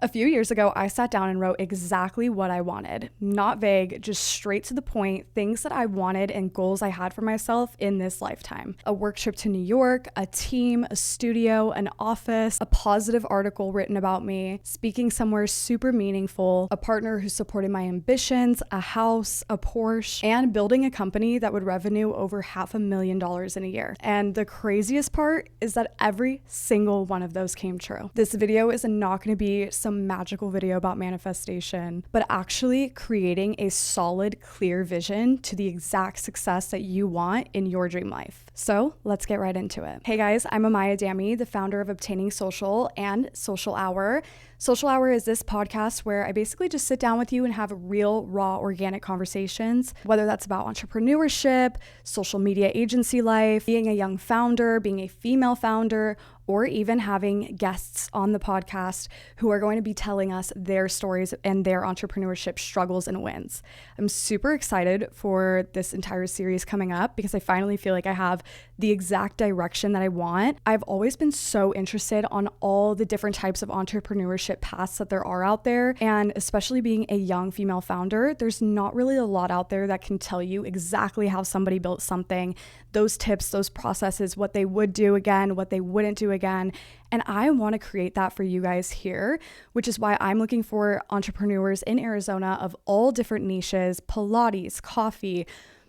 A few years ago, I sat down and wrote exactly what I wanted. Not vague, just straight to the point, things that I wanted and goals I had for myself in this lifetime. A work trip to New York, a team, a studio, an office, a positive article written about me, speaking somewhere super meaningful, a partner who supported my ambitions, a house, a Porsche, and building a company that would revenue over $500,000 in a year. And the craziest part is that every single one of those came true. This video is not going to be some magical video about manifestation, but actually creating a solid, clear vision to the exact success that you want in your dream life. So let's get right into it. Hey guys, I'm Amaya Dami, the founder of Obtaining Social and Social Hour. Social Hour is this podcast where I basically just sit down with you and have real, raw, organic conversations, whether that's about entrepreneurship, social media agency life, being a young founder, being a female founder, or even having guests on the podcast who are going to be telling us their stories and their entrepreneurship struggles and wins. I'm super excited for this entire series coming up because I finally feel like I have the exact direction that I want. I've always been so interested on all the different types of entrepreneurship paths that there are out there, and especially being a young female founder, there's not really a lot out there that can tell you exactly how somebody built something, those tips, those processes, what they would do again, what they wouldn't do again. And I want to create that for you guys here, which is why I'm looking for entrepreneurs in Arizona of all different niches, Pilates, coffee,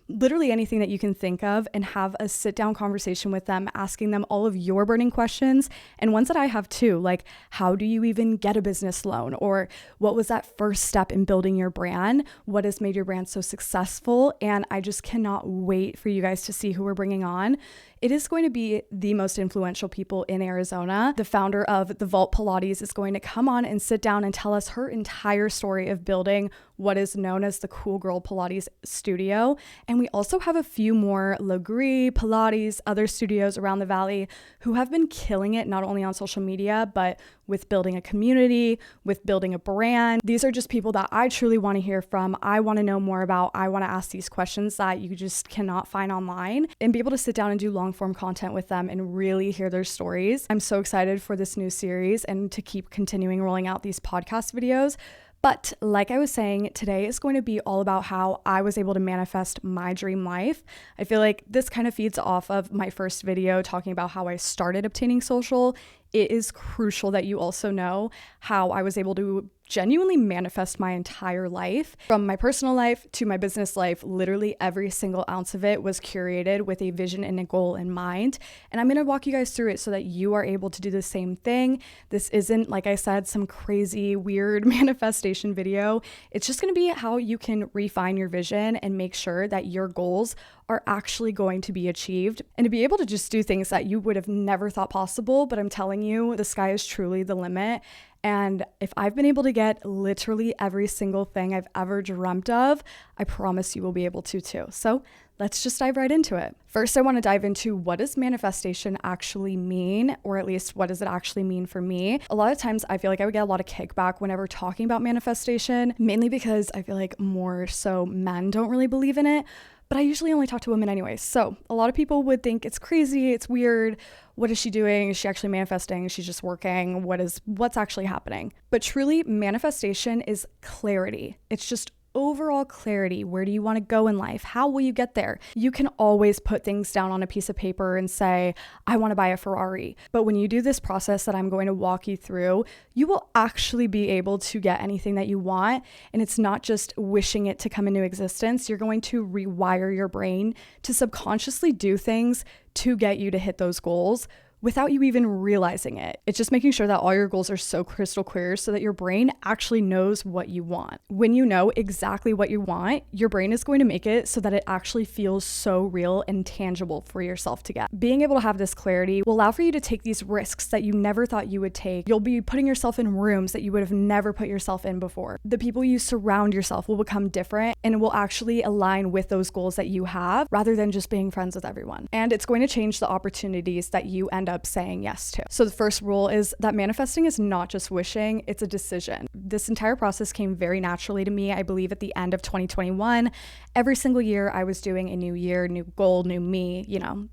literally anything that you can think of, and have a sit down conversation with them, asking them all of your burning questions and ones that I have too, like how do you even get a business loan? Or what was that first step in building your brand? What has made your brand so successful? And I just cannot wait for you guys to see who we're bringing on. It is going to be the most influential people in Arizona. The founder of the Vault Pilates is going to come on and sit down and tell us her entire story of building what is known as the Cool Girl Pilates studio. And we also have a few more Legree, Pilates, other studios around the valley who have been killing it, not only on social media, but with building a community, with building a brand. These are just people that I truly want to hear from. I want to know more about. I want to ask these questions that you just cannot find online and be able to sit down and do long form content with them and really hear their stories. I'm so excited for this new series and to keep continuing rolling out these podcast videos. But like I was saying, today is going to be all about how I was able to manifest my dream life. I feel like this kind of feeds off of my first video talking about how I started Obtaining Social. It is crucial that you also know how I was able to genuinely manifest my entire life. From my personal life to my business life, literally every single ounce of it was curated with a vision and a goal in mind. And I'm going to walk you guys through it so that you are able to do the same thing. This isn't, like I said, some crazy, weird manifestation video. It's just going to be how you can refine your vision and make sure that your goals are actually going to be achieved, and to be able to just do things that you would have never thought possible. But I'm telling you, the sky is truly the limit. And if I've been able to get literally every single thing I've ever dreamt of, I promise you will be able to too. So let's just dive right into it. First, I want to dive into what does manifestation actually mean, or at least what does it actually mean for me? A lot of times I feel like I would get a lot of kickback whenever talking about manifestation, mainly because I feel like more so men don't really believe in it. But I usually only talk to women anyway. So a lot of people would think it's crazy, it's weird. What is she doing? Is she actually manifesting? She's just working. What's actually happening? But truly, manifestation is clarity. It's just overall clarity. Where do you want to go in life? How will you get there? You can always put things down on a piece of paper and say, I want to buy a Ferrari. But when you do this process that I'm going to walk you through, you will actually be able to get anything that you want. And it's not just wishing it to come into existence. You're going to rewire your brain to subconsciously do things to get you to hit those goals without you even realizing it. It's just making sure that all your goals are so crystal clear so that your brain actually knows what you want. When you know exactly what you want, your brain is going to make it so that it actually feels so real and tangible for yourself to get. Being able to have this clarity will allow for you to take these risks that you never thought you would take. You'll be putting yourself in rooms that you would have never put yourself in before. The people you surround yourself will become different and will actually align with those goals that you have rather than just being friends with everyone. And it's going to change the opportunities that you end up saying yes to. So the first rule is that manifesting is not just wishing, it's a decision. this entire process came very naturally to me. I believe at the end of 2021, every single year I was doing a new year, new goal, new me,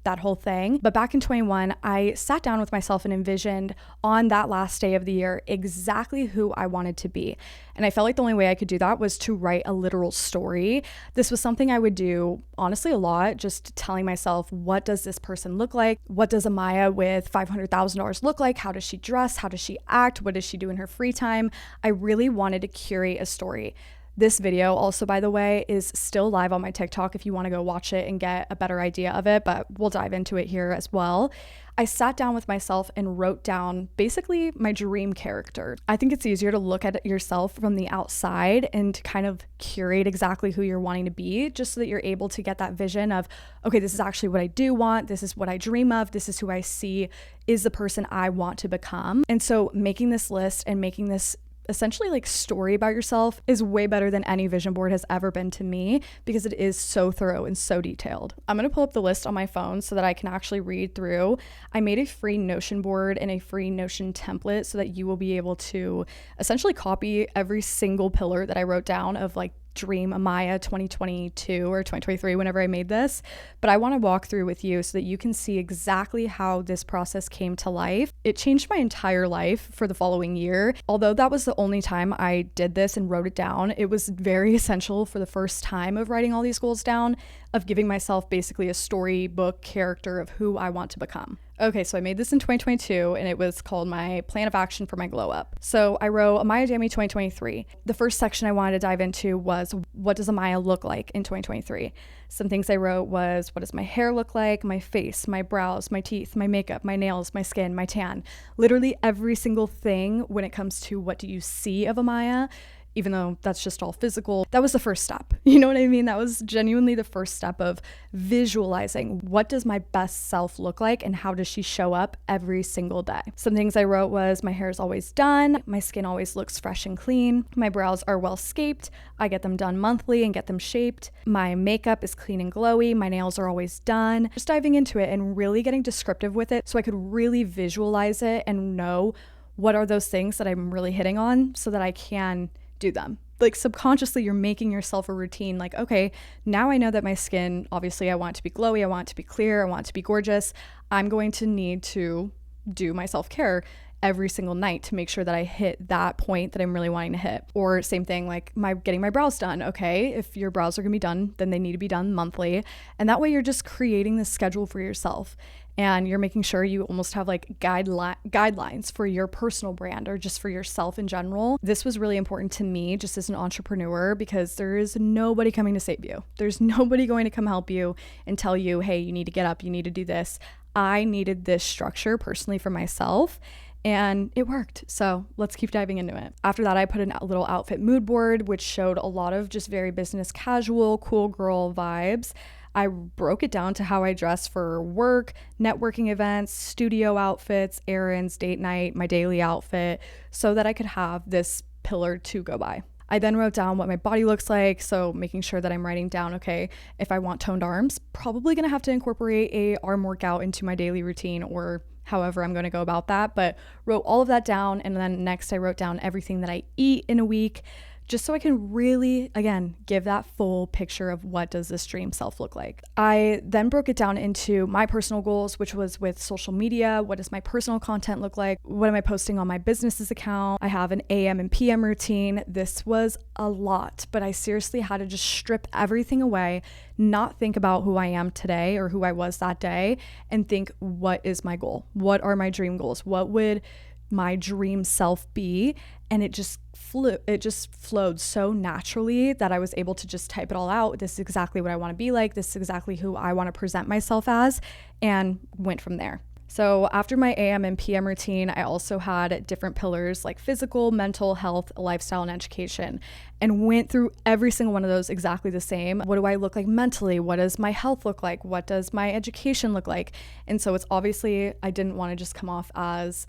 that whole thing. But back in 21, I sat down with myself and envisioned on that last day of the year exactly who I wanted to be. And I felt like the only way I could do that was to write a literal story. This was something I would do honestly a lot, just telling myself, what does this person look like? What does Amaya with $500,000 look like? How does she dress? How does she act? What does she do in her free time? I really wanted to curate a story. This video also, by the way, is still live on my TikTok if you want to go watch it and get a better idea of it, but we'll dive into it here as well. I sat down with myself and wrote down basically my dream character. I think it's easier to look at yourself from the outside and to kind of curate exactly who you're wanting to be, just so that you're able to get that vision of, okay, this is actually what I do want. This is what I dream of. This is who I see is the person I want to become. And so making this list and making this essentially like story about yourself is way better than any vision board has ever been to me, because it is so thorough and so detailed. I'm going to pull up the list on my phone so that I can actually read through. I made a free Notion board and a free Notion template so that you will be able to essentially copy every single pillar that I wrote down of like Dream Amaya 2022 or 2023, whenever I made this. But I want to walk through with you so that you can see exactly how this process came to life. It changed my entire life for the following year. Although that was the only time I did this and wrote it down, it was very essential for the first time of writing all these goals down, of giving myself basically a storybook character of who I want to become. Okay, so I made this in 2022 and it was called my plan of action for my glow up. So I wrote Amaya Dammy 2023. The first section I wanted to dive into was, what does Amaya look like in 2023? Some things I wrote was, what does my hair look like? My face, my brows, my teeth, my makeup, my nails, my skin, my tan. Literally every single thing when it comes to what do you see of Amaya, even though that's just all physical. That was the first step. You know what I mean? That was genuinely the first step of visualizing, what does my best self look like and how does she show up every single day? Some things I wrote was, my hair is always done. My skin always looks fresh and clean. My brows are well scaped. I get them done monthly and get them shaped. My makeup is clean and glowy. My nails are always done. Just diving into it and really getting descriptive with it so I could really visualize it and know what are those things that I'm really hitting on so that I can do them. Like subconsciously, you're making yourself a routine. Like, okay, now I know that my skin, obviously I want it to be glowy, I want it to be clear, I want it to be gorgeous. I'm going to need to do my self-care every single night to make sure that I hit that point that I'm really wanting to hit. Or same thing, like getting my brows done. Okay, if your brows are gonna be done, then they need to be done monthly. And that way you're just creating this schedule for yourself. And you're making sure you almost have like guidelines for your personal brand or just for yourself in general. This was really important to me just as an entrepreneur, because there is nobody coming to save you. There's nobody going to come help you and tell you, hey, you need to get up, you need to do this. I needed this structure personally for myself, and it worked. So let's keep diving into it. After that, I put a little outfit mood board, which showed a lot of just very business casual, cool girl vibes. I broke it down to how I dress for work, networking events, studio outfits, errands, date night, my daily outfit, so that I could have this pillar to go by. I then wrote down what my body looks like, so making sure that I'm writing down, okay, if I want toned arms, probably gonna have to incorporate a arm workout into my daily routine, or however I'm gonna go about that, but wrote all of that down. And then next I wrote down everything that I eat in a week, just so I can really, again, give that full picture of what does this dream self look like. I then broke it down into my personal goals, which was with social media. What does my personal content look like? What am I posting on my business's account? I have an AM and PM routine. This was a lot, but I seriously had to just strip everything away, not think about who I am today or who I was that day, and think, what is my goal? What are my dream goals? What would my dream self be? And it just flowed so naturally that I was able to just type it all out. This is exactly what I want to be like. This is exactly who I want to present myself as, and went from there. So after my AM and PM routine, I also had different pillars like physical, mental health, lifestyle, and education, and went through every single one of those exactly the same. What do I look like mentally? What does my health look like? What does my education look like? And so it's obviously, I didn't want to just come off as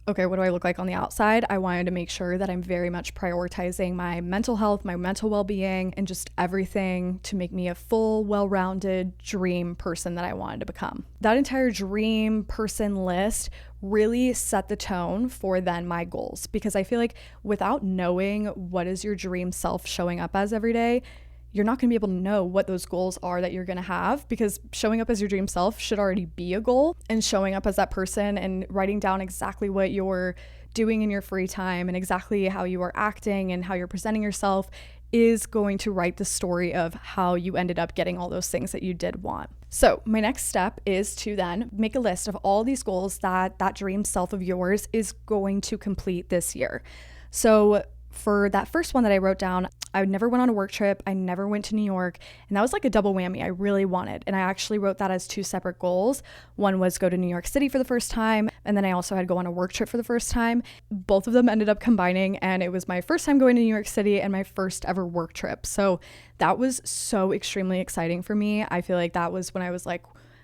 okay, what do I look like on the outside? I wanted to make sure that I'm very much prioritizing my mental health, my mental well-being, and just everything to make me a full, well-rounded dream person that I wanted to become. That entire dream person list really set the tone for then my goals, because I feel like without knowing what is your dream self showing up as every day, you're not going to be able to know what those goals are that you're going to have, because showing up as your dream self should already be a goal, and showing up as that person and writing down exactly what you're doing in your free time and exactly how you are acting and how you're presenting yourself is going to write the story of how you ended up getting all those things that you did want. So my next step is to then make a list of all these goals that that dream self of yours is going to complete this year. So for that first one that I wrote down, I never went on a work trip. I never went to New York. And that was like a double whammy I really wanted. And I actually wrote that as two separate goals. One was go to New York City for the first time. And then I also had to go on a work trip for the first time. Both of them ended up combining. And it was my first time going to New York City and my first ever work trip. So that was so extremely exciting for me. I feel like that was when I was like,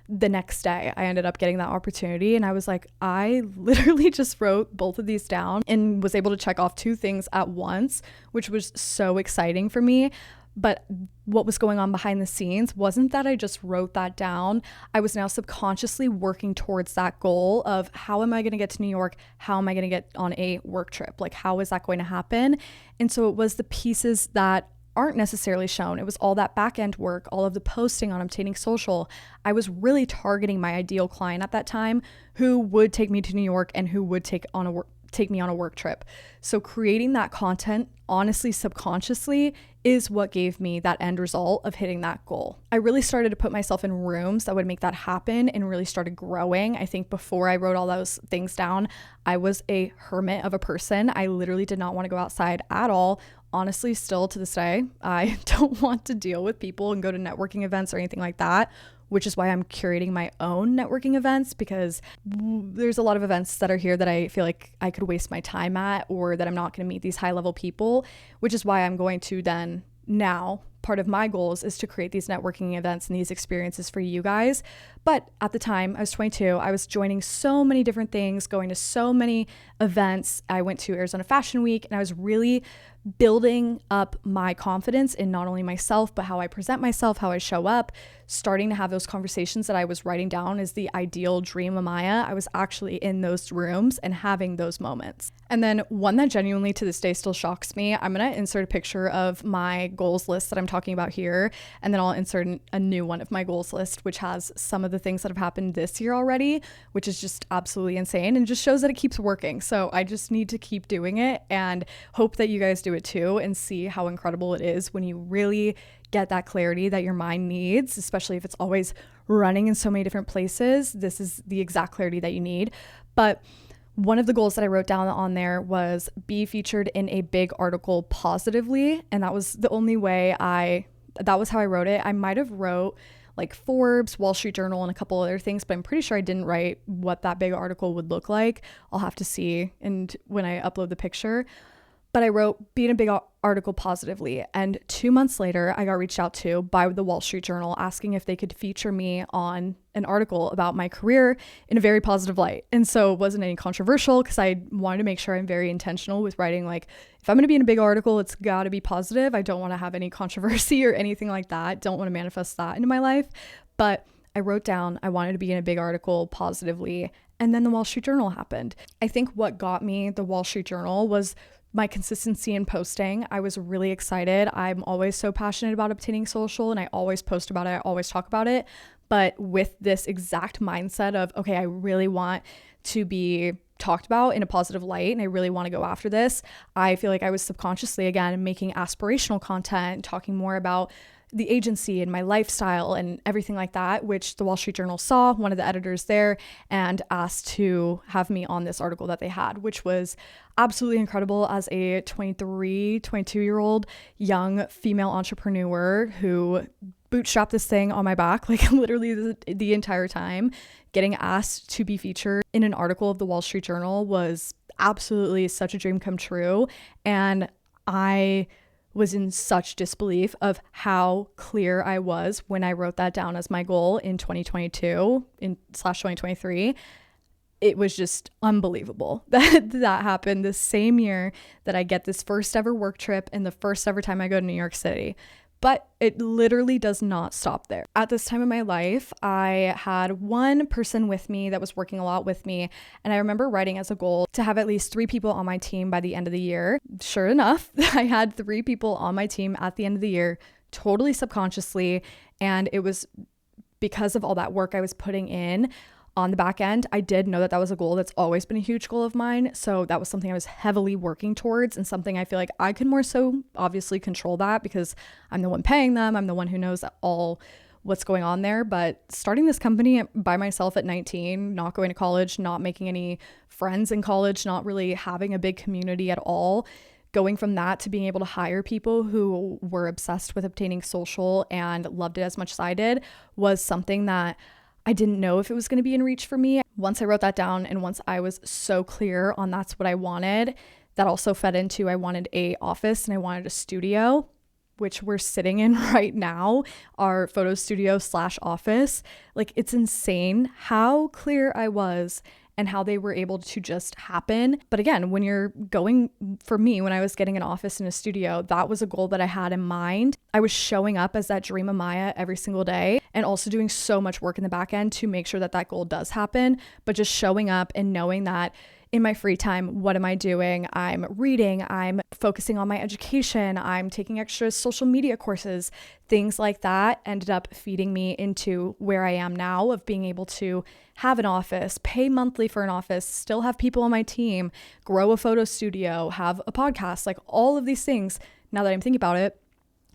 the next day I ended up getting that opportunity, and I was like, I literally just wrote both of these down and was able to check off two things at once, which was so exciting for me. But what was going on behind the scenes wasn't that I just wrote that down. I was now subconsciously working towards that goal of how am I going to get to New York? How am I going to get on a work trip? Like, how is that going to happen? And so it was the pieces that aren't necessarily shown. It was all that back end work, all of the posting on Obtaining Social. I was really targeting my ideal client at that time who would take me to New York and who would take me on a work trip. So creating that content, honestly, subconsciously, is what gave me that end result of hitting that goal. I really started to put myself in rooms that would make that happen and really started growing. I think before I wrote all those things down, I was a hermit of a person. I literally did not want to go outside at all. Honestly, still to this day, I don't want to deal with people and go to networking events or anything like that, which is why I'm curating my own networking events, because there's a lot of events that are here that I feel like I could waste my time at, or that I'm not going to meet these high level people, which is why I'm going to then now part of my goals is to create these networking events and these experiences for you guys. But at the time, I was 22. I was joining so many different things, going to so many events. I went to Arizona Fashion Week, and I was really building up my confidence in not only myself, but how I present myself, how I show up, starting to have those conversations that I was writing down as the ideal dream Amaya. I was actually in those rooms and having those moments. And then one that genuinely to this day still shocks me, I'm going to insert a picture of my goals list that I'm talking about here, and then I'll insert a new one of my goals list, which has some of the things that have happened this year already, which is just absolutely insane and just shows that it keeps working. So I just need to keep doing it and hope that you guys do it too and see how incredible it is when you really get that clarity that your mind needs, especially if it's always running in so many different places. This is the exact clarity that you need. But one of the goals that I wrote down on there was be featured in a big article positively. And that was the only way that was how I wrote it. I might have wrote like Forbes, Wall Street Journal, and a couple other things, but I'm pretty sure I didn't write what that big article would look like. I'll have to see and when I upload the picture. But I wrote, be in a big article positively. And 2 months later, I got reached out to by the Wall Street Journal asking if they could feature me on an article about my career in a very positive light. And so it wasn't any controversial, because I wanted to make sure I'm very intentional with writing, like, if I'm going to be in a big article, it's got to be positive. I don't want to have any controversy or anything like that. Don't want to manifest that into my life. But I wrote down I wanted to be in a big article positively. And then the Wall Street Journal happened. I think what got me the Wall Street Journal was my consistency in posting. I was really excited. I'm always so passionate about Obtaining Social, and I always post about it. I always talk about it. But with this exact mindset of, okay, I really want to be talked about in a positive light, and I really want to go after this, I feel like I was subconsciously, again, making aspirational content, talking more about the agency and my lifestyle and everything like that, which the Wall Street Journal saw, one of the editors there, and asked to have me on this article that they had, which was absolutely incredible as a 22-year-old young female entrepreneur who bootstrapped this thing on my back, like literally the entire time. Getting asked to be featured in an article of the Wall Street Journal was absolutely such a dream come true. And I was in such disbelief of how clear I was when I wrote that down as my goal in 2022 / 2023. it was just unbelievable that happened the same year that I get this first ever work trip and the first ever time I go to New York City. But it literally does not stop there. At this time in my life, I had one person with me that was working a lot with me. And I remember writing as a goal to have at least 3 people on my team by the end of the year. Sure enough, I had 3 people on my team at the end of the year, totally subconsciously. And it was because of all that work I was putting in on the back end. I did know that that was a goal that's always been a huge goal of mine. So that was something I was heavily working towards, and something I feel like I could more so obviously control that because I'm the one paying them. I'm the one who knows all what's going on there. But starting this company by myself at 19, not going to college, not making any friends in college, not really having a big community at all, going from that to being able to hire people who were obsessed with obtaining social and loved it as much as I did was something that I didn't know if it was going to be in reach for me. Once I wrote that down and once I was so clear on that's what I wanted, that also fed into I wanted a office and I wanted a studio, which we're sitting in right now, our photo studio / office. Like, it's insane how clear I was and how they were able to just happen. But again, when you're going, for me, when I was getting an office and a studio, that was a goal that I had in mind. I was showing up as that dream of Maya every single day and also doing so much work in the back end to make sure that that goal does happen. But just showing up and knowing that in my free time, what am I doing? I'm reading, I'm focusing on my education, I'm taking extra social media courses, things like that ended up feeding me into where I am now of being able to have an office, pay monthly for an office, still have people on my team, grow a photo studio, have a podcast, like all of these things. Now that I'm thinking about it,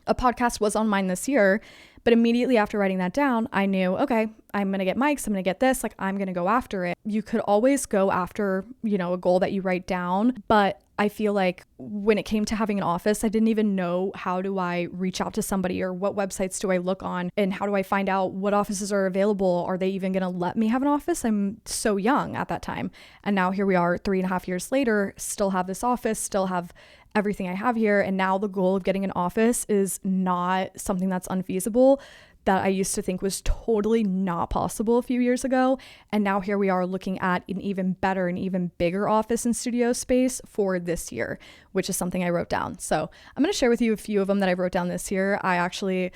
a podcast was on mine this year, but immediately after writing that down, I knew, okay, I'm going to get mics, I'm going to get this, like I'm going to go after it. You could always go after, a goal that you write down, but I feel like when it came to having an office, I didn't even know how do I reach out to somebody or what websites do I look on and how do I find out what offices are available? Are they even going to let me have an office? I'm so young at that time. And now here we are 3.5 years later, still have this office, still have everything I have here. And now the goal of getting an office is not something that's unfeasible, that I used to think was totally not possible a few years ago. And now here we are looking at an even better and even bigger office and studio space for this year, which is something I wrote down. So I'm going to share with you a few of them that I wrote down this year. I actually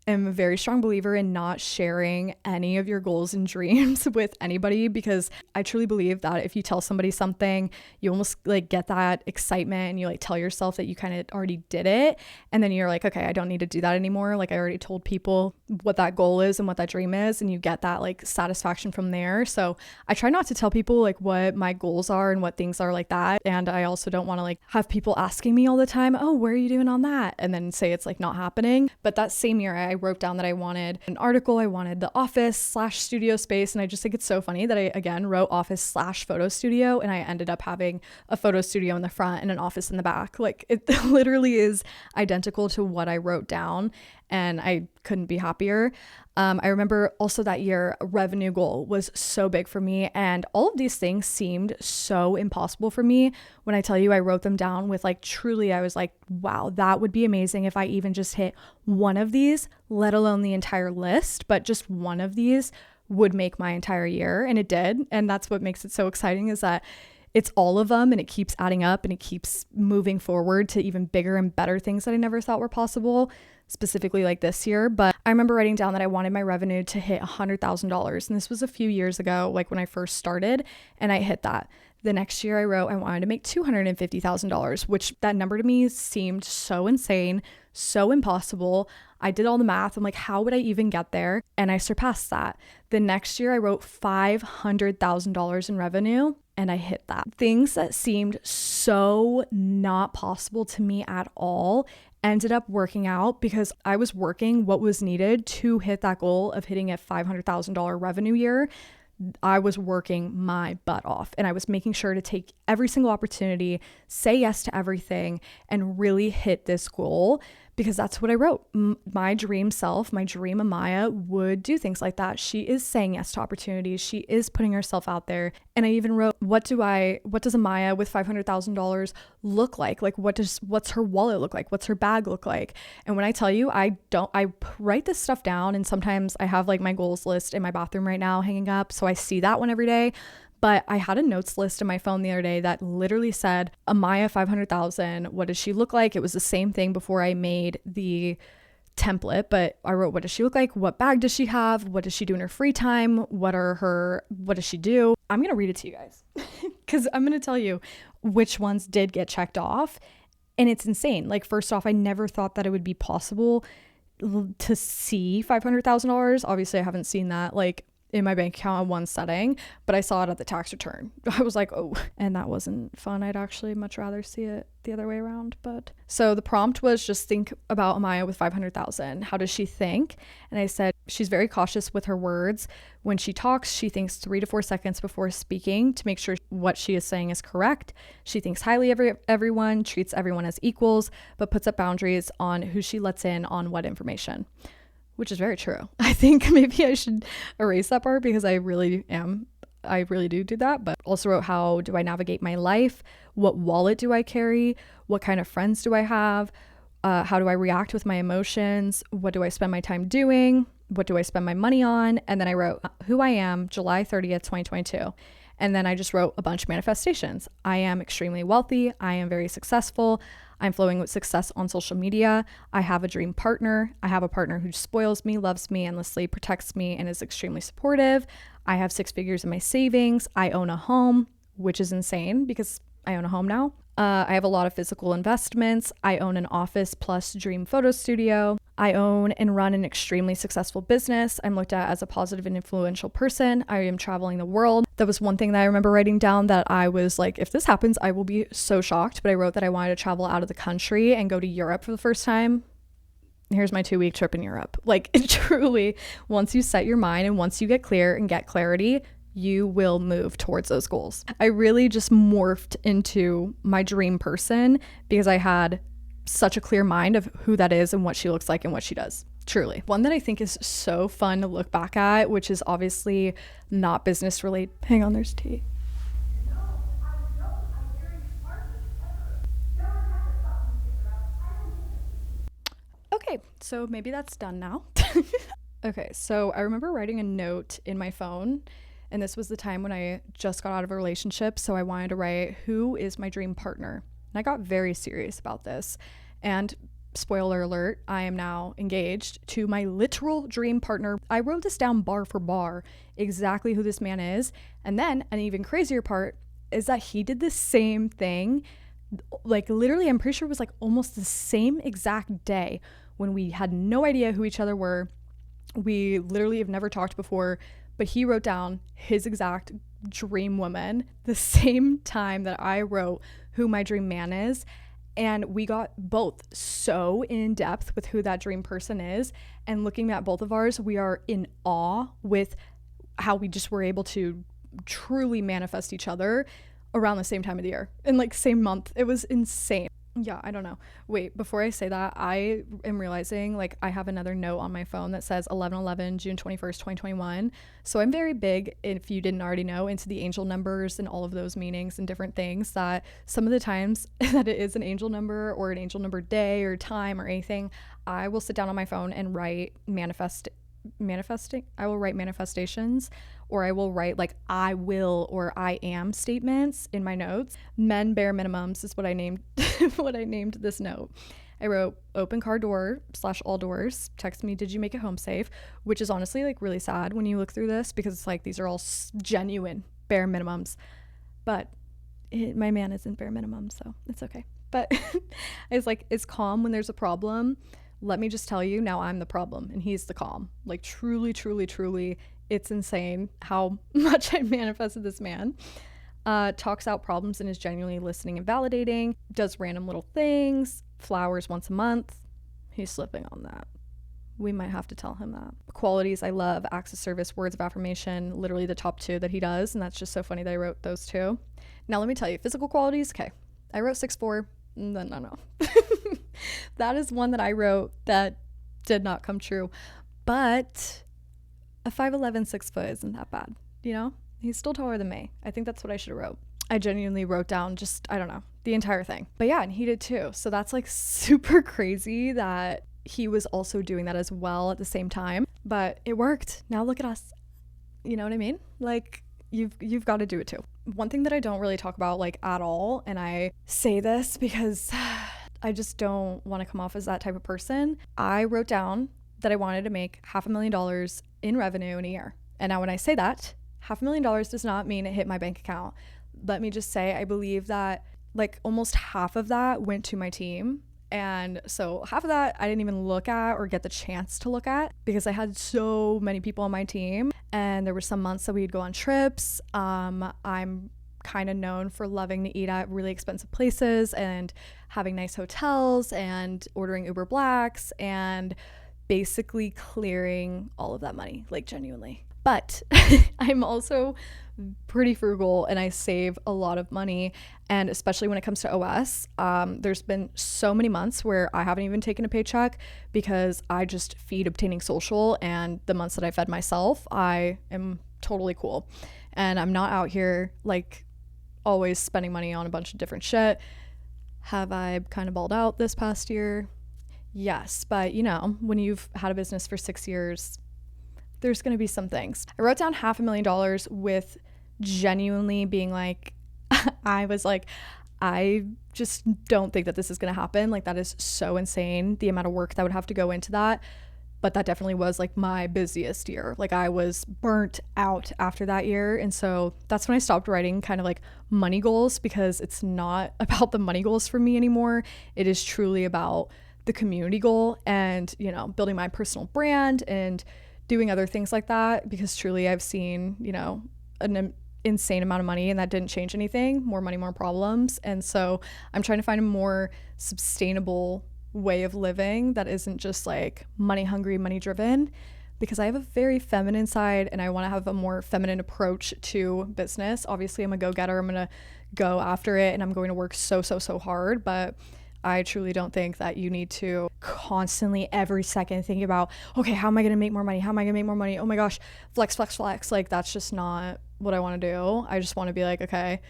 am a very strong believer in not sharing any of your goals and dreams with anybody, because I truly believe that if you tell somebody something, you almost like get that excitement and you like tell yourself that you kind of already did it. And then you're like, okay, I don't need to do that anymore. Like I already told people what that goal is and what that dream is, and you get that like satisfaction from there. So I try not to tell people like what my goals are and what things are like that. And I also don't want to like have people asking me all the time, oh, where are you doing on that? And then say it's like not happening. But that same year I wrote down that I wanted an article, I wanted the office / studio space. And I just think it's so funny that I again wrote office / photo studio, and I ended up having a photo studio in the front and an office in the back. Like it literally is identical to what I wrote down, and I couldn't be happier. I remember also that year, a revenue goal was so big for me, and all of these things seemed so impossible for me. When I tell you I wrote them down with like, truly, I was like, wow, that would be amazing if I even just hit one of these, let alone the entire list, but just one of these would make my entire year. And it did. And that's what makes it so exciting, is that it's all of them and it keeps adding up and it keeps moving forward to even bigger and better things that I never thought were possible, specifically like this year. But I remember writing down that I wanted my revenue to hit $100,000. And this was a few years ago, like when I first started, and I hit that. The next year I wrote I wanted to make $250,000, which that number to me seemed so insane, so impossible. I did all the math. I'm like, how would I even get there? And I surpassed that. The next year I wrote $500,000 in revenue, and I hit that. Things that seemed so not possible to me at all ended up working out because I was working what was needed to hit that goal of hitting a $500,000 revenue year. I was working my butt off, and I was making sure to take every single opportunity, say yes to everything, and really hit this goal, because that's what I wrote. My dream self, my dream Amaya, would do things like that. She is saying yes to opportunities. She is putting herself out there. And I even wrote, what does Amaya with $500,000 look like? Like, what's her wallet look like? What's her bag look like? And when I tell you, I write this stuff down, and sometimes I have like my goals list in my bathroom right now hanging up, so I see that one every day. But I had a notes list in my phone the other day that literally said, Amaya 500,000, what does she look like? It was the same thing before I made the template, but I wrote, what does she look like? What bag does she have? What does she do in her free time? What does she do? I'm going to read it to you guys because I'm going to tell you which ones did get checked off. And it's insane. Like, first off, I never thought that it would be possible to see $500,000. Obviously, I haven't seen that like in my bank account in one setting, but I saw it at the tax return. I was like, oh, and that wasn't fun. I'd actually much rather see it the other way around. But so the prompt was just think about Amaya with 500,000. How does she think? And I said, she's very cautious with her words. When she talks, she thinks 3 to 4 seconds before speaking to make sure what she is saying is correct. She thinks highly of everyone, treats everyone as equals, but puts up boundaries on who she lets in on what information. Which is very true. I think maybe I should erase that part because I really do that. But also wrote, how do I navigate my life? What wallet do I carry? What kind of friends do I have? How do I react with my emotions? What do I spend my time doing? What do I spend my money on? And then I wrote who I am, July 30th, 2022. And then I just wrote a bunch of manifestations. I am extremely wealthy. I am very successful. I'm flowing with success on social media. I have a dream partner. I have a partner who spoils me, loves me endlessly, protects me, and is extremely supportive. I have 6 figures in my savings. I own a home, which is insane because I own a home now. I have a lot of physical investments. I own an office plus dream photo studio. I own and run an extremely successful business. I'm looked at as a positive and influential person. I am traveling the world. That was one thing that I remember writing down that I was like, if this happens, I will be so shocked. But I wrote that I wanted to travel out of the country and go to Europe for the first time. Here's my 2-week trip in Europe. Like, truly, once you set your mind and once you get clear and get clarity, you will move towards those goals. I really just morphed into my dream person because I had such a clear mind of who that is and what she looks like and what she does. Truly. One that I think is so fun to look back at, which is obviously not business related. Hang on, there's tea. Okay, so maybe that's done now. Okay, so I remember writing a note in my phone, and this was the time when I just got out of a relationship, so I wanted to write, who is my dream partner? And I got very serious about this. And spoiler alert, I am now engaged to my literal dream partner. I wrote this down bar for bar, exactly who this man is. And then an even crazier part is that he did the same thing. Like, literally, I'm pretty sure it was like almost the same exact day when we had no idea who each other were. We literally have never talked before, but he wrote down his exact dream woman the same time that I wrote who my dream man is. And we got both so in depth with who that dream person is. And looking at both of ours, we are in awe with how we just were able to truly manifest each other around the same time of the year and like same month. It was insane. Yeah, I don't know. Wait, before I say that, I am realizing like I have another note on my phone that says 11/11, June 21st, 2021. So I'm very big, if you didn't already know, into the angel numbers and all of those meanings and different things, that some of the times that it is an angel number or an angel number day or time or anything, I will sit down on my phone and write manifesting. I will write manifestations, or I will write like I will or I am statements in my notes. Men bare minimums is what I named this note. I wrote open car door / all doors. Text me, did you make it home safe? Which is honestly like really sad when you look through this because it's like these are all genuine bare minimums. But my man isn't bare minimum, so it's okay. But it's like, it's calm when there's a problem. Let me just tell you, now I'm the problem and he's the calm. Like truly, truly, truly, it's insane how much I manifested this man. Talks out problems and is genuinely listening and validating. Does random little things. Flowers once a month. He's slipping on that. We might have to tell him that. Qualities I love, acts of service, words of affirmation, literally the top 2 that he does. And that's just so funny that I wrote those 2. Now let me tell you, physical qualities. Okay, I wrote 6'4". No. That is one that I wrote that did not come true. But a 5'11", 6 foot isn't that bad, you know? He's still taller than me. I think that's what I should have wrote. I genuinely wrote down just, I don't know, the entire thing. But yeah, and he did too. So that's like super crazy that he was also doing that as well at the same time. But it worked. Now look at us. You know what I mean? Like, you've got to do it too. One thing that I don't really talk about like at all, and I say this because I just don't want to come off as that type of person. I wrote down that I wanted to make $500,000 in revenue in a year. And now when I say that, $500,000 does not mean it hit my bank account. Let me just say, I believe that like almost half of that went to my team. And so half of that I didn't even look at or get the chance to look at because I had so many people on my team. And there were some months that we'd go on trips. I'm kind of known for loving to eat at really expensive places and having nice hotels and ordering Uber Blacks and basically clearing all of that money, like genuinely. But I'm also pretty frugal and I save a lot of money. And especially when it comes to OS, there's been so many months where I haven't even taken a paycheck because I just feed obtaining social. And the months that I fed myself, I am totally cool. And I'm not out here like always spending money on a bunch of different shit. Have I kind of balled out this past year? Yes. But you know, when you've had a business for 6 years, there's going to be some things. I wrote down $500,000 with genuinely being like, I was like, I just don't think that this is going to happen. Like that is so insane, the amount of work that would have to go into that. But that definitely was like my busiest year. Like I was burnt out after that year. And so that's when I stopped writing kind of like money goals, because it's not about the money goals for me anymore. It is truly about the community goal and, you know, building my personal brand and doing other things like that, because truly I've seen, you know, an insane amount of money and that didn't change anything. More money, more problems. And so I'm trying to find a more sustainable way of living that isn't just like money hungry, money driven, because I have a very feminine side and I want to have a more feminine approach to business. Obviously I'm a go-getter. I'm going to go after it and I'm going to work so hard, but I truly don't think that you need to constantly every second think about, okay, how am I going to make more money? How am I going to make more money? Oh my gosh, flex. Like that's just not what I want to do. I just want to be like, okay,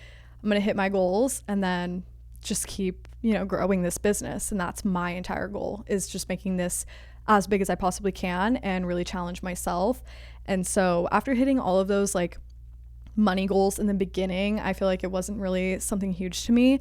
I'm going to hit my goals and then just keep, you know, growing this business. And that's my entire goal, is just making this as big as I possibly can and really challenge myself. And so after hitting all of those like money goals in the beginning, I feel like it wasn't really something huge to me.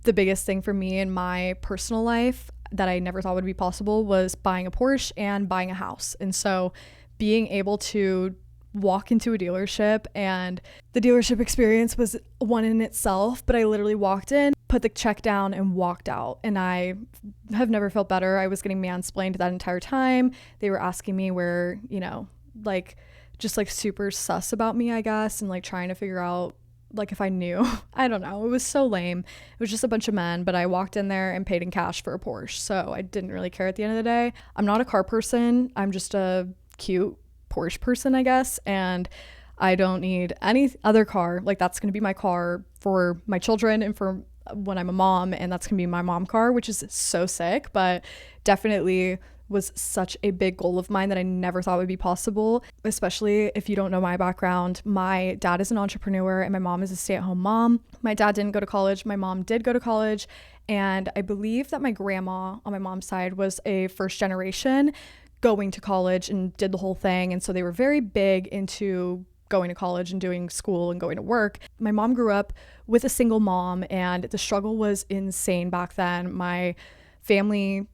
The biggest thing for me in my personal life that I never thought would be possible was buying a Porsche and buying a house. And so being able to walk into a dealership, and the dealership experience was one in itself, but I literally walked in, put the check down and walked out. And I have never felt better. I was getting mansplained that entire time. They were asking me where, you know, like just like super sus about me, I guess, and like trying to figure out like if I knew. I don't know. It was so lame. It was just a bunch of men, but I walked in there and paid in cash for a Porsche. So I didn't really care at the end of the day. I'm not a car person. I'm just a cute Porsche person, I guess. And I don't need any other car. Like that's going to be my car for my children and for when I'm a mom. And that's going to be my mom car, which is so sick, but definitely was such a big goal of mine that I never thought would be possible, especially if you don't know my background. My dad is an entrepreneur and my mom is a stay-at-home mom. My dad didn't go to college. My mom did go to college. And I believe that my grandma on my mom's side was a first generation going to college and did the whole thing. And so they were very big into going to college and doing school and going to work. My mom grew up with a single mom and the struggle was insane back then. My family,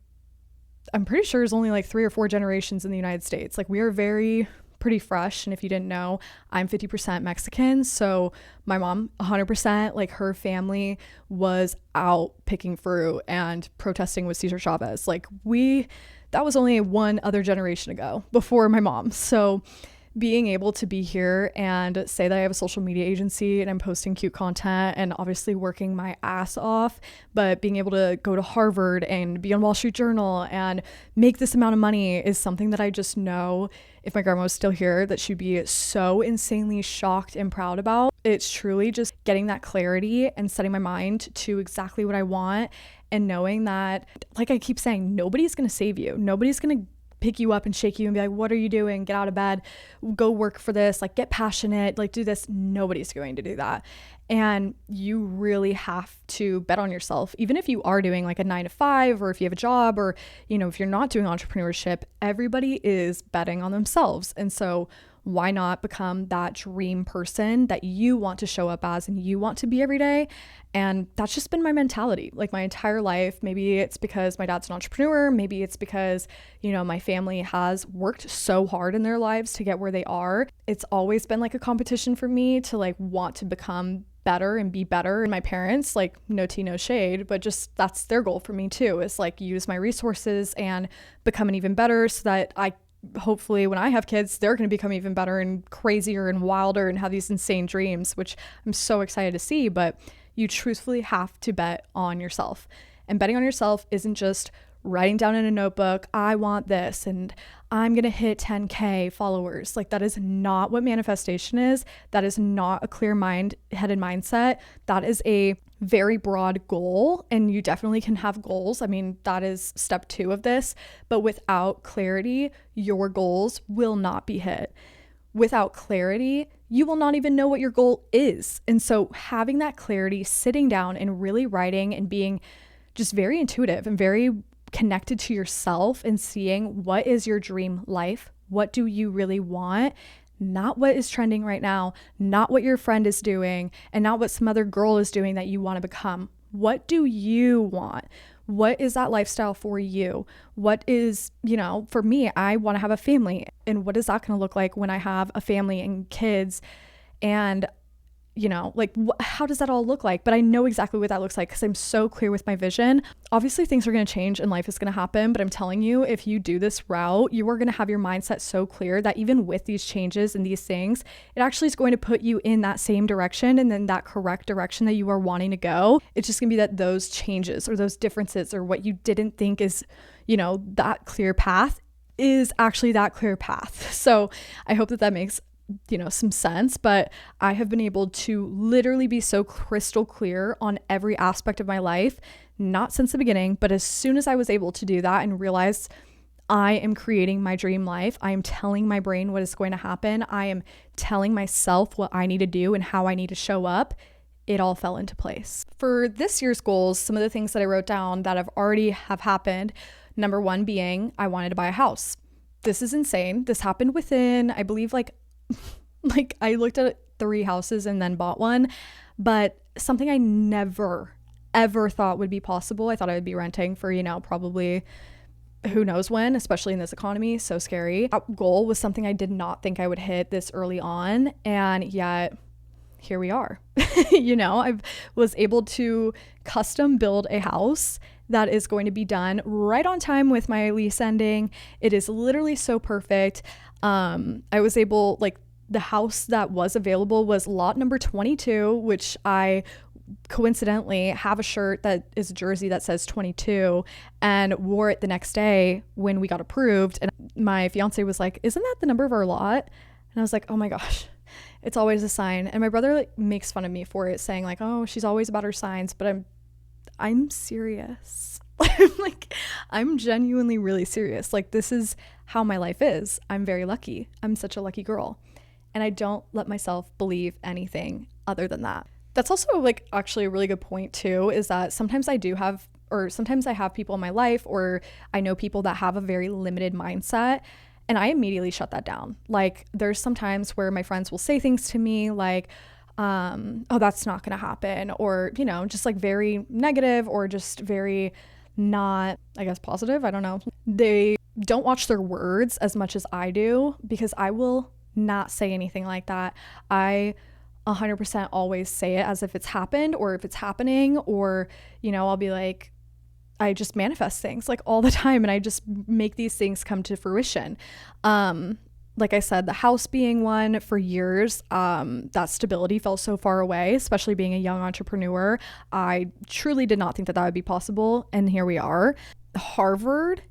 I'm pretty sure, is only like 3 or 4 generations in the United States. Like we are pretty fresh. And if you didn't know, I'm 50% Mexican. So my mom, 100%, like her family was out picking fruit and protesting with Cesar Chavez. Like that was only one other generation ago before my mom. So being able to be here and say that I have a social media agency and I'm posting cute content and obviously working my ass off, but being able to go to Harvard and be on Wall Street Journal and make this amount of money is something that I just know, if my grandma was still here, that she'd be so insanely shocked and proud about. It's truly just getting that clarity and setting my mind to exactly what I want and knowing that, like I keep saying, nobody's going to save you. Nobody's going to pick you up and shake you and be like, what are you doing? Get out of bed, go work for this, like get passionate, like do this. Nobody's going to do that. And you really have to bet on yourself. Even if you are doing like a 9-to-5, or if you have a job, or, you know, if you're not doing entrepreneurship, everybody is betting on themselves. And so why not become that dream person that you want to show up as and you want to be every day? And that's just been my mentality like my entire life. Maybe it's because my dad's an entrepreneur. Maybe it's because, my family has worked so hard in their lives to get where they are. It's always been like a competition for me to like want to become better and be better. And my parents, like, no tea, no shade, but just that's their goal for me too, is like use my resources and become an even better so that I hopefully when I have kids, they're going to become even better and crazier and wilder and have these insane dreams, which I'm so excited to see. But you truthfully have to bet on yourself. And betting on yourself isn't just writing down in a notebook, I want this and I'm going to hit 10K followers. Like, that is not what manifestation is. That is not a clear-headed mindset. That is a very broad goal, and you definitely can have goals. I mean, that is step 2 of this, but without clarity, your goals will not be hit. Without clarity, you will not even know what your goal is. And so having that clarity, sitting down and really writing and being just very intuitive and very connected to yourself and seeing what is your dream life, what do you really want, not what is trending right now, not what your friend is doing, and not what some other girl is doing that you want to become. What do you want? What is that lifestyle for you? What is, for me, I want to have a family. And what is that going to look like when I have a family and kids? And how does that all look like? But I know exactly what that looks like because I'm so clear with my vision. Obviously, things are going to change and life is going to happen. But I'm telling you, if you do this route, you are going to have your mindset so clear that even with these changes and these things, it actually is going to put you in that same direction and then that correct direction that you are wanting to go. It's just going to be that those changes or those differences or what you didn't think is, that clear path is actually that clear path. So I hope that makes some sense, but I have been able to literally be so crystal clear on every aspect of my life, not since the beginning, but as soon as I was able to do that and realize I am creating my dream life, I am telling my brain what is going to happen, I am telling myself what I need to do and how I need to show up, it all fell into place. For this year's goals, some of the things that I wrote down that have already happened, number 1 being I wanted to buy a house. This is insane. This happened within, I believe, like I looked at 3 houses and then bought one, but something I never, ever thought would be possible. I thought I would be renting for, probably who knows when, especially in this economy. So scary. That goal was something I did not think I would hit this early on. And yet here we are. I was able to custom build a house that is going to be done right on time with my lease ending. It is literally so perfect. I was able, the house that was available was lot number 22, which I coincidentally have a shirt that is a jersey that says 22 and wore it the next day when we got approved. And my fiance was like, isn't that the number of our lot? And I was like, oh my gosh, it's always a sign. And my brother makes fun of me for it, saying like, oh, she's always about her signs, but I'm serious. I'm genuinely really serious. This is how my life is. I'm very lucky. I'm such a lucky girl. And I don't let myself believe anything other than that. That's also actually a really good point too, is that sometimes I have people in my life, or I know people that have a very limited mindset, and I immediately shut that down. There's some times where my friends will say things to me like, oh, that's not going to happen. Or, just very negative or just very not, I guess, positive. I don't know. They don't watch their words as much as I do, because I will not say anything like that. I 100% always say it as if it's happened or if it's happening, or, I'll be like, I just manifest things all the time and I just make these things come to fruition. Like I said, the house being one for years, that stability felt so far away, especially being a young entrepreneur. I truly did not think that would be possible. And here we are. Harvard,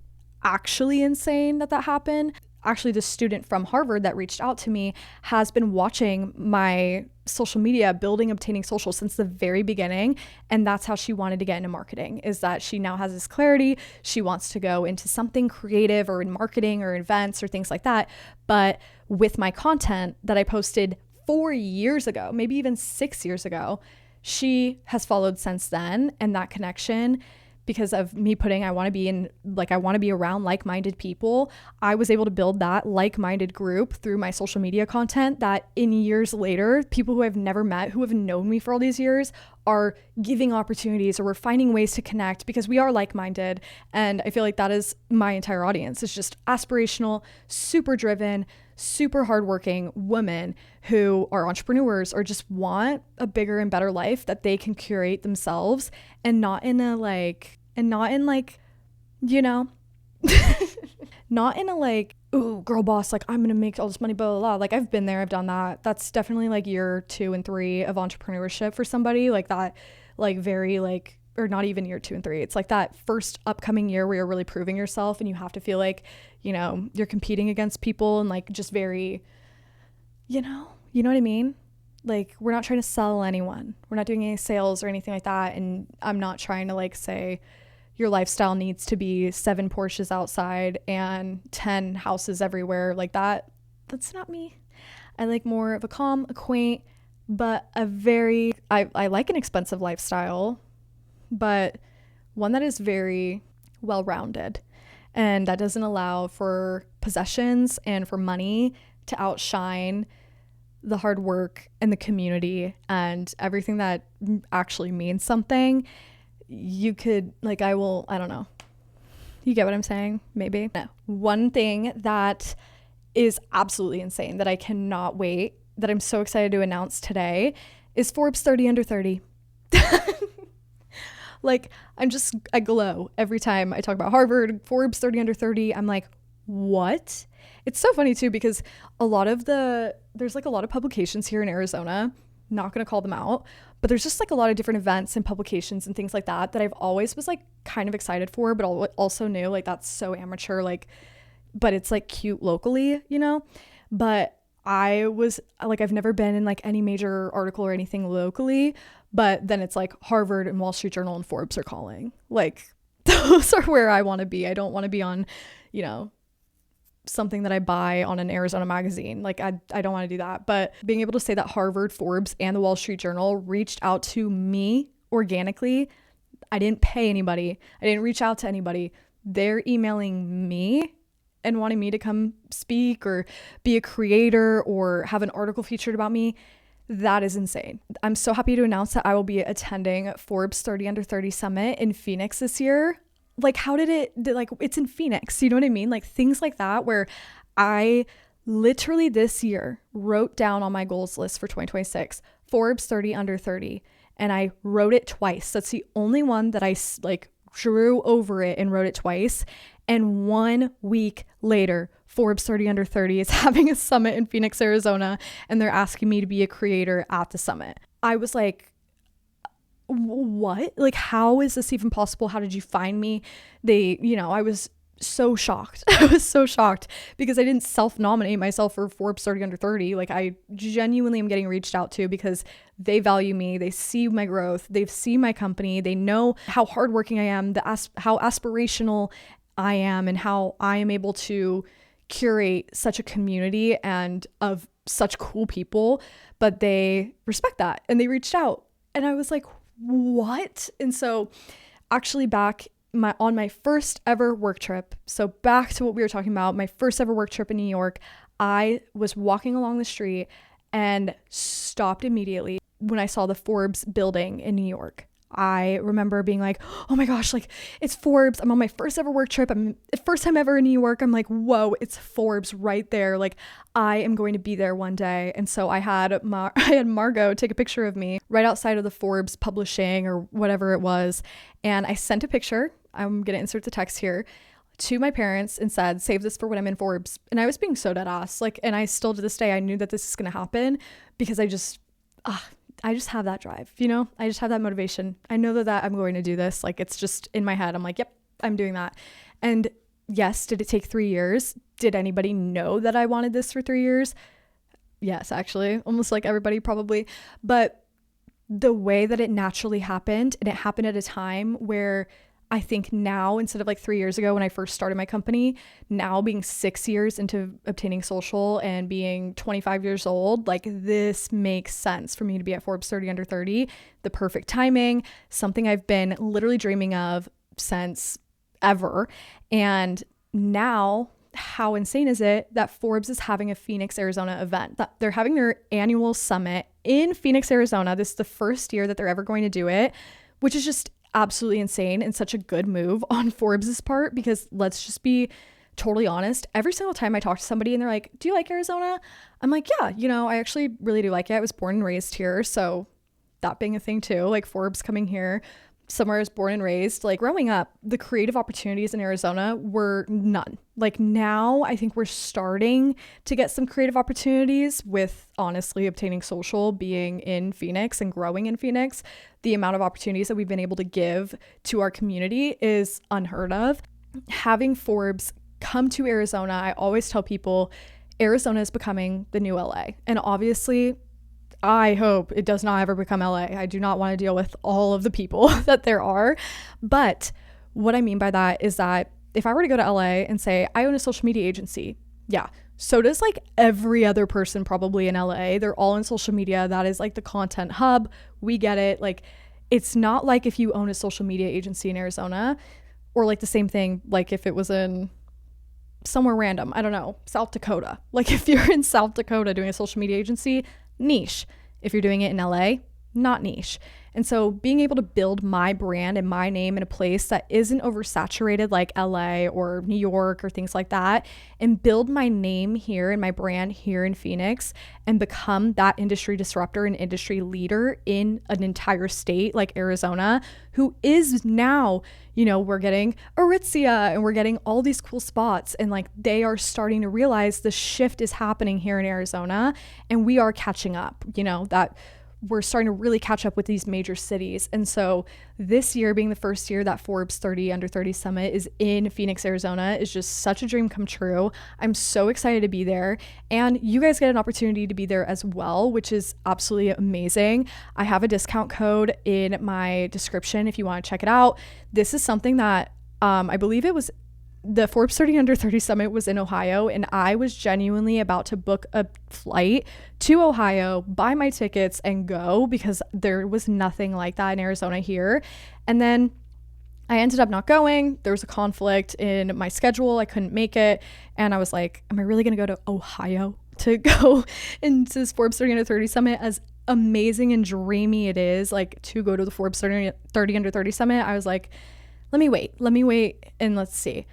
actually insane that happened. Actually, the student from Harvard that reached out to me has been watching my social media, obtaining social since the very beginning. And that's how she wanted to get into marketing, is that she now has this clarity. She wants to go into something creative or in marketing or events or things like that. But with my content that I posted 4 years ago, maybe even 6 years ago, she has followed since then. And that connection because of me putting, I want to be around like-minded people. I was able to build that like-minded group through my social media content that in years later, people who I've never met, who have known me for all these years, are giving opportunities, or we're finding ways to connect because we are like-minded. And I feel like that is my entire audience. It's just aspirational, super driven, super hardworking women who are entrepreneurs or just want a bigger and better life that they can curate themselves, and not in you know, not in a like, ooh, girl boss, like I'm gonna make all this money, blah, blah, blah. Like I've been there, I've done that. That's definitely like year 2 and 3 of entrepreneurship for somebody like that, like very like, or not even year 2 and 3. It's like that first upcoming year where you're really proving yourself, and you have to feel like, you know, you're competing against people, and like just very, you know what I mean? Like we're not trying to sell anyone. We're not doing any sales or anything like that. And I'm not trying to like say your lifestyle needs to be 7 Porsches outside and 10 houses everywhere. Like that's not me. I like more of a calm, a quaint, but a very, I like an expensive lifestyle, but one that is very well-rounded, and that doesn't allow for possessions and for money to outshine the hard work and the community and everything that actually means something. You could like, I don't know. You get what I'm saying? Maybe. No. One thing that is absolutely insane that I cannot wait, that I'm so excited to announce today, is Forbes 30 under 30. Like I glow every time I talk about Harvard, Forbes 30 under 30. I'm like, what? It's so funny too, because there's like a lot of publications here in Arizona, not going to call them out, but there's just like a lot of different events and publications and things like that I've always was like kind of excited for, but also knew like that's so amateur, like, but it's like cute locally, you know? But I was like, I've never been in like any major article or anything locally, but then it's like Harvard and Wall Street Journal and Forbes are calling. Like those are where I want to be. I don't want to be on, you know, something that I buy on an Arizona magazine. Like I don't want to do that. But being able to say that Harvard, Forbes, and the Wall Street Journal reached out to me organically. I didn't pay anybody. I didn't reach out to anybody. They're emailing me and wanting me to come speak or be a creator or have an article featured about me. That is insane. I'm so happy to announce that I will be attending Forbes 30 under 30 Summit in Phoenix this year. Like it's in Phoenix, you know what I mean? Like things like that, where I literally this year wrote down on my goals list for 2026, Forbes 30 under 30. And I wrote it twice. That's the only one that I like drew over it and wrote it twice. And 1 week later, Forbes 30 under 30 is having a summit in Phoenix, Arizona, and they're asking me to be a creator at the summit. I was like, what? Like, how is this even possible? How did you find me? I was so shocked. I was so shocked because I didn't self-nominate myself for Forbes 30 under 30. Like, I genuinely am getting reached out to because they value me. They see my growth. They see my company. They know how hardworking I am, how aspirational I am, and how I am able to curate such a community and of such cool people. But they respect that, and they reached out, and I was like, what? And so actually on my first ever work trip, so back to what we were talking about, my first ever work trip in New York, I was walking along the street and stopped immediately when I saw the Forbes building in New York. I remember being like, oh my gosh, like it's Forbes. I'm on my first ever work trip. I'm first time ever in New York. I'm like, whoa, it's Forbes right there. Like I am going to be there one day. And so I had Margot take a picture of me right outside of the Forbes publishing or whatever it was. And I sent a picture. I'm going to insert the text here to my parents and said, save this for when I'm in Forbes. And I was being so dead ass. Like, and I still to this day, I knew that this is going to happen because I just have that drive, you know, I just have that motivation. I know that I'm going to do this. Like, it's just in my head. I'm like, yep, I'm doing that. And yes, did it take 3 years? Did anybody know that I wanted this for 3 years? Yes, actually, almost like everybody probably. But the way that it naturally happened, and it happened at a time where I think now, instead of like 3 years ago when I first started my company, now being 6 years into obtaining social and being 25 years old, like this makes sense for me to be at Forbes 30 under 30, the perfect timing, something I've been literally dreaming of since ever. And now, how insane is it that Forbes is having a Phoenix, Arizona event? That they're having their annual summit in Phoenix, Arizona. This is the first year that they're ever going to do it, which is just absolutely insane and such a good move on Forbes's part, because let's just be totally honest. Every single time I talk to somebody and they're like, do you like Arizona? I'm like, yeah, I actually really do like it. I was born and raised here. So that being a thing too, like Forbes coming here, somewhere I was born and raised, like growing up, the creative opportunities in Arizona were none. Like now I think we're starting to get some creative opportunities with, honestly, Obtaining Social being in Phoenix and growing in Phoenix. The amount of opportunities that we've been able to give to our community is unheard of. Having Forbes come to Arizona, I always tell people Arizona is becoming the new LA. And obviously, I hope it does not ever become LA. I do not want to deal with all of the people that there are. But what I mean by that is that if I were to go to LA and say, I own a social media agency, yeah, so does like every other person probably in LA. They're all in social media. That is like the content hub. We get it. Like, it's not like if you own a social media agency in Arizona, or like the same thing, like if it was in somewhere random, I don't know, South Dakota. Like if you're in South Dakota doing a social media agency, niche. If you're doing it in LA, not niche. And so being able to build my brand and my name in a place that isn't oversaturated like LA or New York or things like that, and build my name here and my brand here in Phoenix and become that industry disruptor and industry leader in an entire state like Arizona, who is now, we're getting Aritzia and we're getting all these cool spots, and like they are starting to realize the shift is happening here in Arizona and we are catching up, that we're starting to really catch up with these major cities. And so this year being the first year that Forbes 30 Under 30 Summit is in Phoenix, Arizona is just such a dream come true. I'm so excited to be there. And you guys get an opportunity to be there as well, which is absolutely amazing. I have a discount code in my description if you want to check it out. This is something that I believe it was the Forbes 30 Under 30 Summit was in Ohio, and I was genuinely about to book a flight to Ohio, buy my tickets, and go, because there was nothing like that in Arizona here. And then I ended up not going. There was a conflict in my schedule. I couldn't make it. And I was like, am I really going to go to Ohio to go into this Forbes 30 Under 30 Summit? As amazing and dreamy it is, like to go to the Forbes 30 Under 30 Summit, I was like, let me wait and let's see.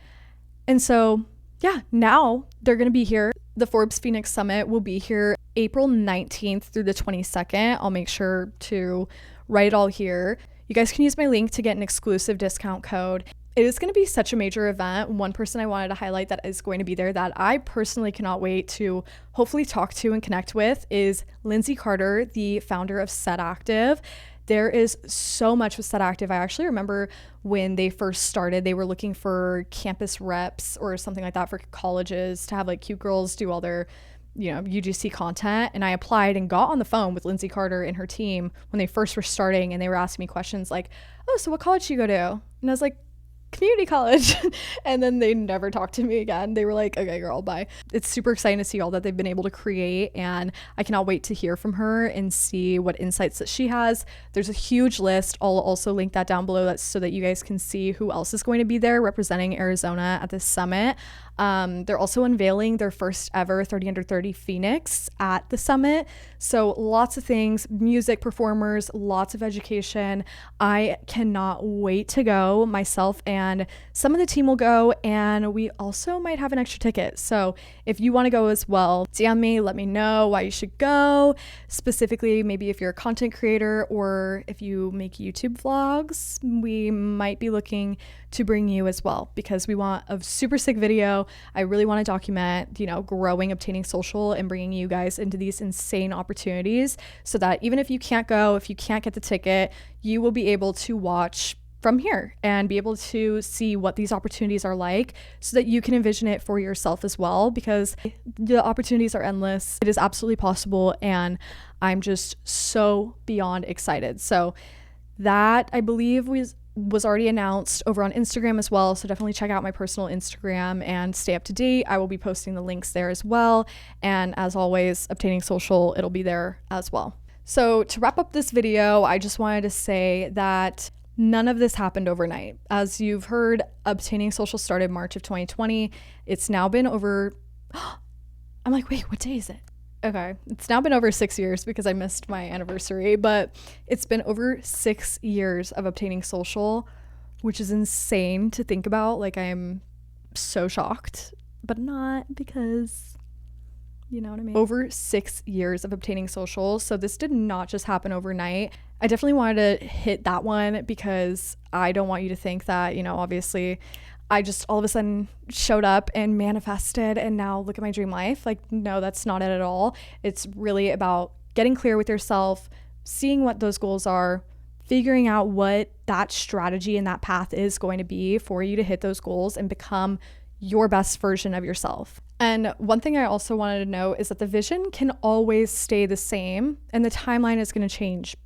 And so, yeah, now they're going to be here. The Forbes Phoenix Summit will be here April 19th through the 22nd. I'll make sure to write it all here. You guys can use my link to get an exclusive discount code. It is going to be such a major event. One person I wanted to highlight that is going to be there that I personally cannot wait to hopefully talk to and connect with is Lindsay Carter, the founder of Set Active. There is so much with Set Active. I actually remember when they first started, they were looking for campus reps or something like that for colleges to have like cute girls do all their, UGC content. And I applied and got on the phone with Lindsay Carter and her team when they first were starting, and they were asking me questions like, oh, so what college do you go to? And I was like, community college. And then they never talked to me again. They were like, okay, girl, bye. It's super exciting to see all that they've been able to create, and I cannot wait to hear from her and see what insights that she has. There's a huge list. I'll also link that down below so that you guys can see who else is going to be there representing Arizona at this summit. They're also unveiling their first ever 30 Under 30 Phoenix at the summit. So lots of things, music performers, lots of education. I cannot wait to go. Myself and some of the team will go, and we also might have an extra ticket. So if you want to go as well, DM me, let me know why you should go. Specifically, maybe if you're a content creator or if you make YouTube vlogs, we might be looking to bring you as well, because we want a super sick video. I really want to document, growing Obtaining Social and bringing you guys into these insane opportunities, so that even if you can't go, if you can't get the ticket, you will be able to watch from here and be able to see what these opportunities are like, so that you can envision it for yourself as well, because the opportunities are endless. It is absolutely possible, and I'm just so beyond excited. So that, I believe, was already announced over on Instagram as well. So definitely check out my personal Instagram and stay up to date. I will be posting the links there as well. And as always, Obtaining Social, it'll be there as well. So to wrap up this video, I just wanted to say that None of this happened overnight. As you've heard, Obtaining Social started March of 2020. It's now been over, I'm like, wait, what day is it? Okay, it's now been over 6 years because I missed my anniversary, but it's been over 6 years of Obtaining Social, which is insane to think about. Like, I'm so shocked, but not, because you know what I mean? Over 6 years of Obtaining Social. So this did not just happen overnight. I definitely wanted to hit that one because I don't want you to think that, you know, obviously I just all of a sudden showed up and manifested and now look at my dream life. Like, no, that's not it at all. It's really about getting clear with yourself, seeing what those goals are, figuring out what that strategy and that path is going to be for you to hit those goals and become your best version of yourself. And one thing I also wanted to note is that the vision can always stay the same and the timeline is going to change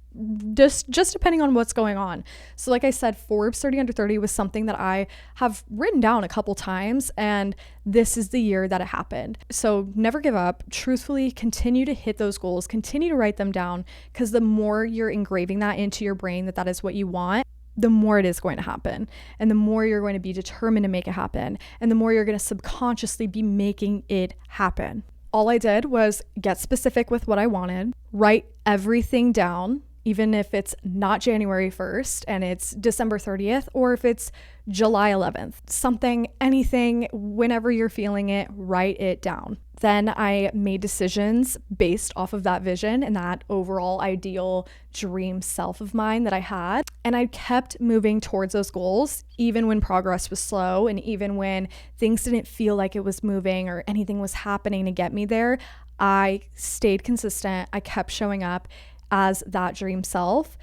just depending on what's going on. So like I said, Forbes 30 under 30 was something that I have written down a couple times, and this is the year that it happened. So never give up. Truthfully, continue to hit those goals, continue to write them down, because the more you're engraving that into your brain that is what you want, the more it is going to happen, and the more you're going to be determined to make it happen, and the more you're going to subconsciously be making it happen. All I did was get specific with what I wanted, write everything down, even if it's not January 1st and it's December 30th, or if it's July 11th, something, anything, whenever you're feeling it, write it down. Then I made decisions based off of that vision and that overall ideal dream self of mine that I had. And I kept moving towards those goals, even when progress was slow and even when things didn't feel like it was moving or anything was happening to get me there. I stayed consistent. I kept showing up as that dream self,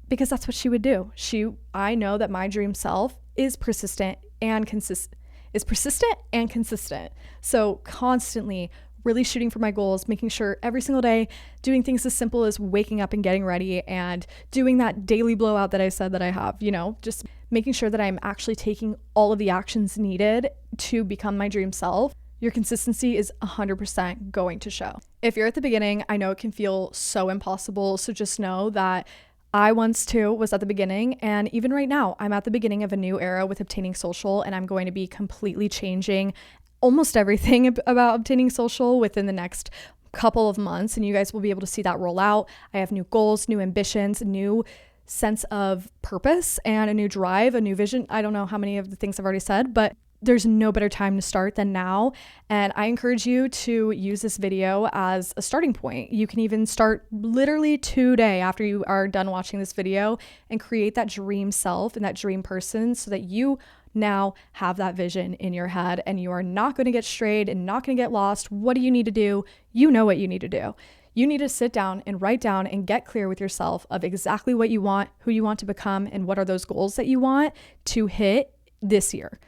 because that's what she would do. I know that my dream self is persistent and consistent. So constantly really shooting for my goals, making sure every single day, doing things as simple as waking up and getting ready and doing that daily blowout that I said that I have, you know, just making sure that I'm actually taking all of the actions needed to become my dream self. Your consistency is 100% going to show. If you're at the beginning, I know it can feel so impossible. So just know that I once too was at the beginning, and even right now, I'm at the beginning of a new era with Obtaining Social, and I'm going to be completely changing almost everything about Obtaining Social within the next couple of months, and you guys will be able to see that roll out. I have new goals, new ambitions, new sense of purpose, and a new drive, a new vision. I don't know how many of the things I've already said, but there's no better time to start than now. And I encourage you to use this video as a starting point. You can even start literally today after you are done watching this video and create that dream self and that dream person so that you now have that vision in your head and you are not going to get strayed and not going to get lost. What do you need to do? You know what you need to do. You need to sit down and write down and get clear with yourself of exactly what you want, who you want to become, and what are those goals that you want to hit this year.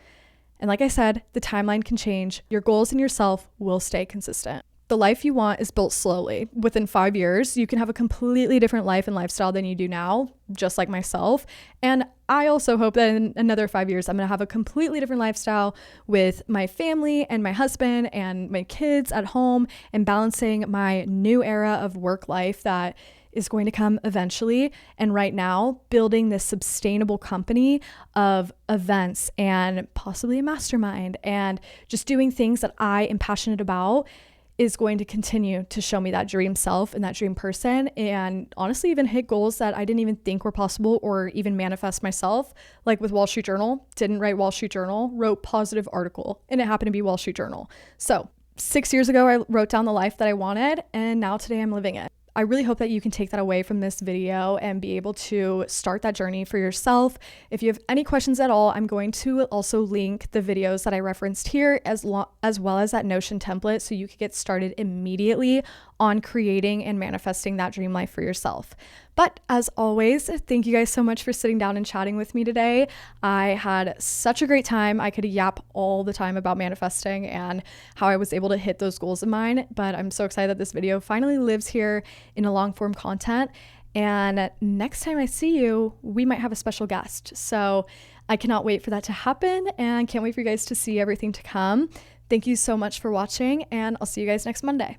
And like I said, the timeline can change. Your goals and yourself will stay consistent. The life you want is built slowly. Within 5 years, you can have a completely different life and lifestyle than you do now, just like myself. And I also hope that in another 5 years, I'm going to have a completely different lifestyle with my family and my husband and my kids at home and balancing my new era of work life that is going to come eventually. And right now, building this sustainable company of events and possibly a mastermind and just doing things that I am passionate about is going to continue to show me that dream self and that dream person, and honestly even hit goals that I didn't even think were possible or even manifest myself. Like with Wall Street Journal, didn't write Wall Street Journal, wrote positive article, and it happened to be Wall Street Journal. So 6 years ago, I wrote down the life that I wanted, and now today I'm living it. I really hope that you can take that away from this video and be able to start that journey for yourself. If you have any questions at all, I'm going to also link the videos that I referenced here as well as that Notion template so you can get started immediately on creating and manifesting that dream life for yourself. But as always, thank you guys so much for sitting down and chatting with me today. I had such a great time. I could yap all the time about manifesting and how I was able to hit those goals of mine, but I'm so excited that this video finally lives here in a long form content. And next time I see you, we might have a special guest. So I cannot wait for that to happen and can't wait for you guys to see everything to come. Thank you so much for watching, and I'll see you guys next Monday.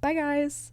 Bye guys.